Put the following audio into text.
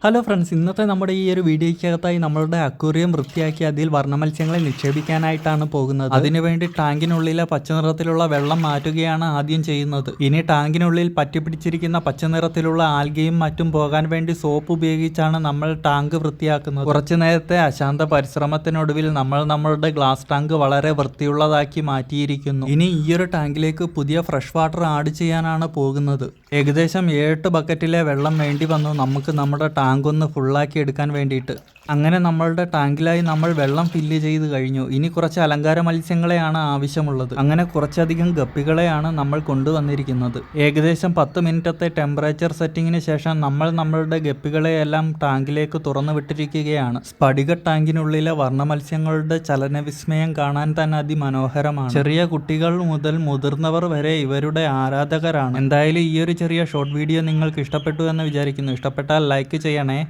Hello friends, ഇന്നത്തെ നമ്മുടെ ഈ ഒരു വീഡിയോയ്ക്കകത്തായി നമ്മളുടെ അക്വേറിയം വൃത്തിയാക്കി അതിൽ വർണ്ണമത്സ്യങ്ങളെ നിക്ഷേപിക്കാനായിട്ടാണ് പോകുന്നത്. അതിനുവേണ്ടി ടാങ്കിനുള്ളിലെ പച്ചനിറത്തിലുള്ള വെള്ളം മാറ്റുകയാണ് ആദ്യം ചെയ്യുന്നത്. ഇനി ടാങ്കിനുള്ളിൽ പറ്റിപ്പിടിച്ചിരിക്കുന്ന പച്ചനിറത്തിലുള്ള ആൽഗയും മറ്റും പോകാൻ വേണ്ടി സോപ്പ് ഉപയോഗിച്ചാണ് നമ്മൾ ടാങ്ക് വൃത്തിയാക്കുന്നത്. കുറച്ചു നേരത്തെ അശാന്ത പരിശ്രമത്തിനൊടുവിൽ നമ്മൾ നമ്മളുടെ ഗ്ലാസ് ടാങ്ക് വളരെ വൃത്തിയുള്ളതാക്കി മാറ്റിയിരിക്കുന്നു. ഇനി ഈ ഒരു ടാങ്കിലേക്ക് പുതിയ ഫ്രഷ് വാട്ടർ ആഡ് ചെയ്യാനാണ് പോകുന്നത്. ഏകദേശം 7 ബക്കറ്റിലെ വെള്ളം വേണ്ടി വന്നു നമുക്ക് നമ്മുടെ ടാങ്ക് ഒന്ന് ഫുള്ളാക്കി എടുക്കാൻ വേണ്ടിയിട്ട്. അങ്ങനെ നമ്മളുടെ ടാങ്കിലായി നമ്മൾ വെള്ളം ഫില്ല് ചെയ്ത് കഴിഞ്ഞു. ഇനി കുറച്ച് അലങ്കാര മത്സ്യങ്ങളെയാണ് ആവശ്യമുള്ളത്. അങ്ങനെ കുറച്ചധികം ഗപ്പികളെയാണ് നമ്മൾ കൊണ്ടുവന്നിരിക്കുന്നത്. ഏകദേശം 10 മിനിറ്റത്തെ ടെമ്പറേച്ചർ സെറ്റിങ്ങിന് ശേഷം നമ്മൾ നമ്മളുടെ ഗപ്പികളെയെല്ലാം ടാങ്കിലേക്ക് തുറന്നു വിട്ടിരിക്കുകയാണ്. സ്ഫടിക ടാങ്കിനുള്ളിലെ വർണ്ണമത്സ്യങ്ങളുടെ ചലനവിസ്മയം കാണാൻ തന്നെ അതിമനോഹരമാണ്. ചെറിയ കുട്ടികൾ മുതൽ മുതിർന്നവർ വരെ ഇവരുടെ ആരാധകരാണ്. എന്തായാലും ഈ ഒരു ചെറിയ ഷോർട്ട് വീഡിയോ നിങ്ങൾക്ക് ഇഷ്ടപ്പെട്ടു എന്ന് വിചാരിക്കുന്നു. ഇഷ്ടപ്പെട്ടാൽ ലൈക്ക് ചെയ്യണേ.